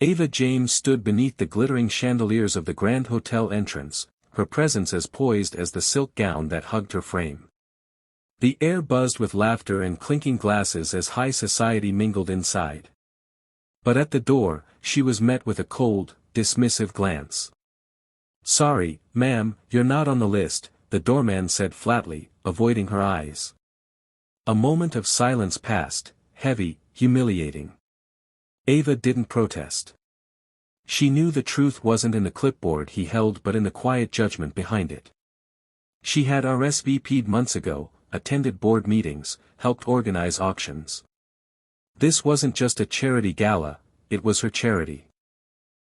Ava James stood beneath the glittering chandeliers of the grand hotel entrance, her presence as poised as the silk gown that hugged her frame. The air buzzed with laughter and clinking glasses as high society mingled inside. But at the door, she was met with a cold, dismissive glance. "Sorry, ma'am, you're not on the list," the doorman said flatly, avoiding her eyes. A moment of silence passed, heavy, humiliating. Ava didn't protest. She knew the truth wasn't in the clipboard he held but in the quiet judgment behind it. She had RSVP'd months ago, attended board meetings, helped organize auctions. This wasn't just a charity gala, it was her charity.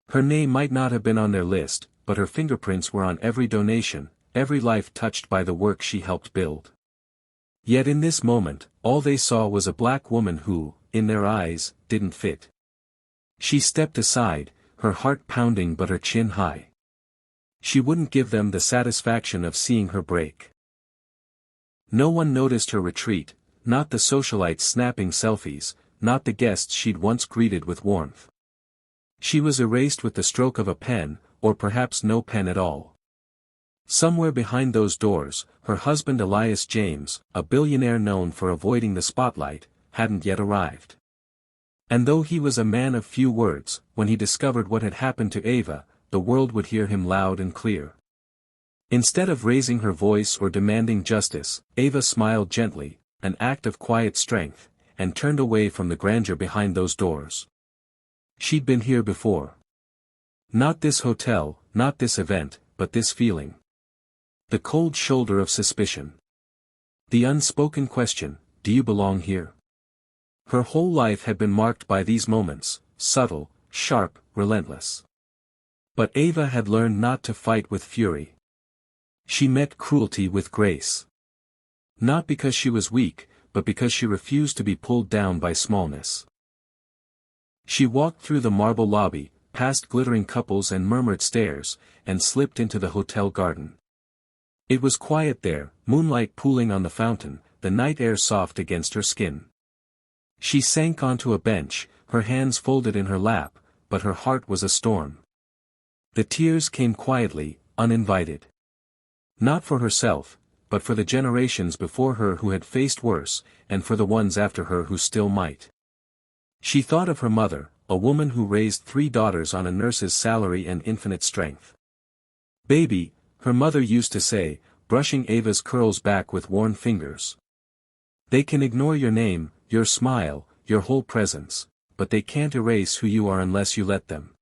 Her name might not have been on their list, but her fingerprints were on every donation, every life touched by the work she helped build. Yet in this moment, all they saw was a black woman who, in their eyes, didn't fit. She stepped aside, her heart pounding but her chin high. She wouldn't give them the satisfaction of seeing her break. No one noticed her retreat, not the socialites snapping selfies, not the guests she'd once greeted with warmth. She was erased with the stroke of a pen, or perhaps no pen at all. Somewhere behind those doors, her husband Elias James, a billionaire known for avoiding the spotlight, hadn't yet arrived. And though he was a man of few words, when he discovered what had happened to Ava, the world would hear him loud and clear. Instead of raising her voice or demanding justice, Ava smiled gently, an act of quiet strength, and turned away from the grandeur behind those doors. She'd been here before. Not this hotel, not this event, but this feeling. The cold shoulder of suspicion. The unspoken question, do you belong here? Her whole life had been marked by these moments, subtle, sharp, relentless. But Ava had learned not to fight with fury. She met cruelty with grace. Not because she was weak, but because she refused to be pulled down by smallness. She walked through the marble lobby, past glittering couples and murmured stares, and slipped into the hotel garden. It was quiet there, moonlight pooling on the fountain, the night air soft against her skin. She sank onto a bench, her hands folded in her lap, but her heart was a storm. The tears came quietly, uninvited. Not for herself, but for the generations before her who had faced worse, and for the ones after her who still might. She thought of her mother, a woman who raised 3 daughters on a nurse's salary and infinite strength. "Baby," her mother used to say, brushing Ava's curls back with worn fingers. "They can ignore your name, your smile, your whole presence, but they can't erase who you are unless you let them."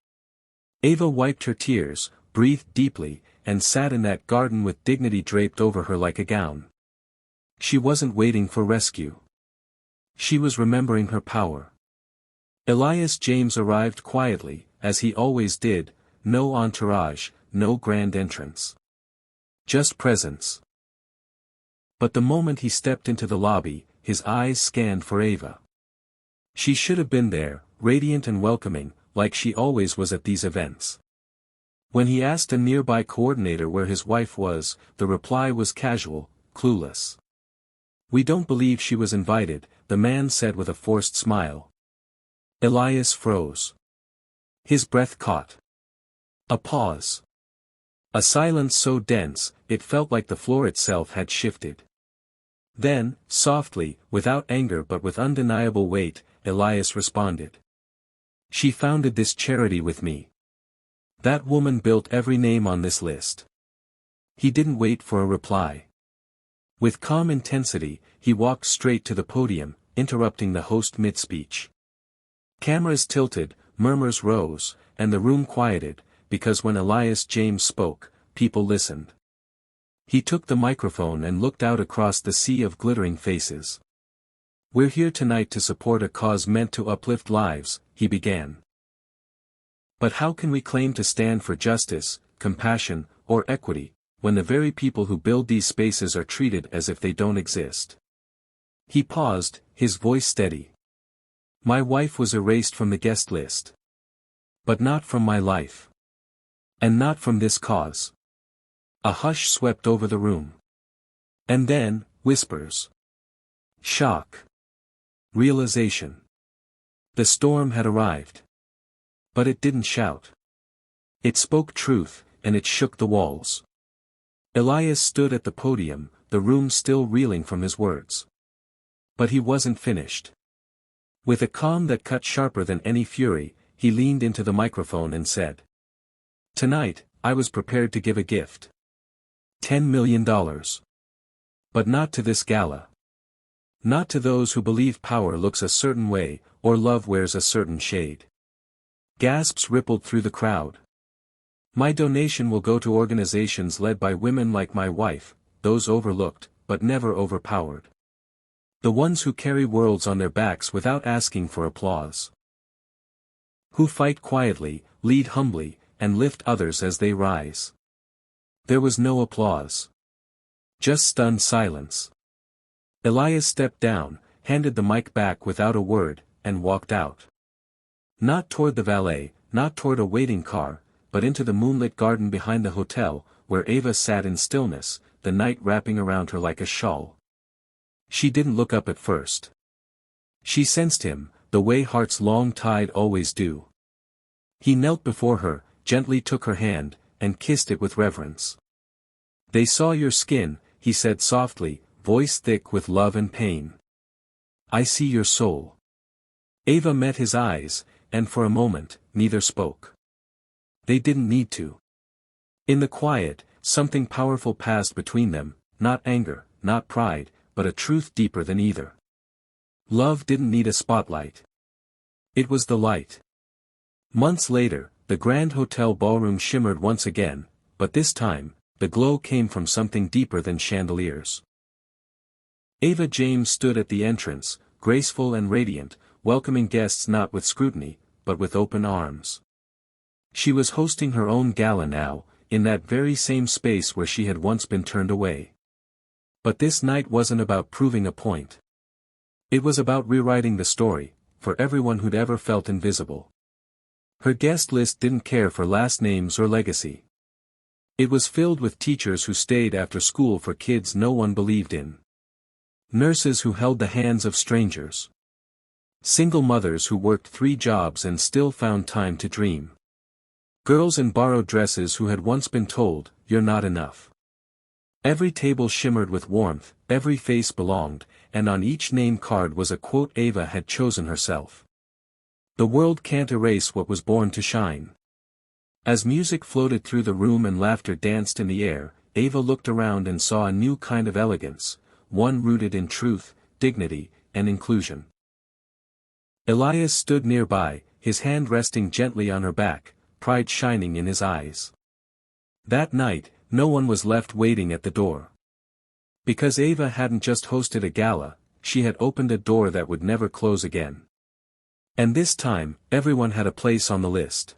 Ava wiped her tears, breathed deeply, and sat in that garden with dignity draped over her like a gown. She wasn't waiting for rescue. She was remembering her power. Elias James arrived quietly, as he always did, no entourage, no grand entrance. Just presence. But the moment he stepped into the lobby, his eyes scanned for Ava. She should have been there, radiant and welcoming, like she always was at these events. When he asked a nearby coordinator where his wife was, the reply was casual, clueless. "We don't believe she was invited," the man said with a forced smile. Elias froze. His breath caught. A pause. A silence so dense, it felt like the floor itself had shifted. Then, softly, without anger but with undeniable weight, Elias responded. "She founded this charity with me. That woman built every name on this list." He didn't wait for a reply. With calm intensity, he walked straight to the podium, interrupting the host mid-speech. Cameras tilted, murmurs rose, and the room quieted, because when Elias James spoke, people listened. He took the microphone and looked out across the sea of glittering faces. "We're here tonight to support a cause meant to uplift lives," he began. "But how can we claim to stand for justice, compassion, or equity, when the very people who build these spaces are treated as if they don't exist?" He paused, his voice steady. "My wife was erased from the guest list. But not from my life. And not from this cause." A hush swept over the room. And then, whispers. Shock. Realization. The storm had arrived. But it didn't shout. It spoke truth, and it shook the walls. Elias stood at the podium, the room still reeling from his words. But he wasn't finished. With a calm that cut sharper than any fury, he leaned into the microphone and said, "Tonight, I was prepared to give a gift. $10 million. But not to this gala. Not to those who believe power looks a certain way, or love wears a certain shade." Gasps rippled through the crowd. "My donation will go to organizations led by women like my wife, those overlooked, but never overpowered. The ones who carry worlds on their backs without asking for applause. Who fight quietly, lead humbly, and lift others as they rise." There was no applause. Just stunned silence. Elias stepped down, handed the mic back without a word, and walked out. Not toward the valet, not toward a waiting car, but into the moonlit garden behind the hotel, where Ava sat in stillness, the night wrapping around her like a shawl. She didn't look up at first. She sensed him, the way hearts long tied always do. He knelt before her, gently took her hand, and kissed it with reverence. "They saw your skin," he said softly, voice thick with love and pain. "I see your soul." Ava met his eyes, and for a moment, neither spoke. They didn't need to. In the quiet, something powerful passed between them, not anger, not pride, but a truth deeper than either. Love didn't need a spotlight. It was the light. Months later, the Grand Hotel ballroom shimmered once again, but this time, the glow came from something deeper than chandeliers. Ava James stood at the entrance, graceful and radiant, welcoming guests not with scrutiny, but with open arms. She was hosting her own gala now, in that very same space where she had once been turned away. But this night wasn't about proving a point. It was about rewriting the story, for everyone who'd ever felt invisible. Her guest list didn't care for last names or legacy. It was filled with teachers who stayed after school for kids no one believed in. Nurses who held the hands of strangers. Single mothers who worked 3 jobs and still found time to dream. Girls in borrowed dresses who had once been told, "You're not enough." Every table shimmered with warmth, every face belonged, and on each name card was a quote Ava had chosen herself. The world can't erase what was born to shine. As music floated through the room and laughter danced in the air, Ava looked around and saw a new kind of elegance, one rooted in truth, dignity, and inclusion. Elias stood nearby, his hand resting gently on her back, pride shining in his eyes. That night, no one was left waiting at the door. Because Ava hadn't just hosted a gala, she had opened a door that would never close again. And this time, everyone had a place on the list.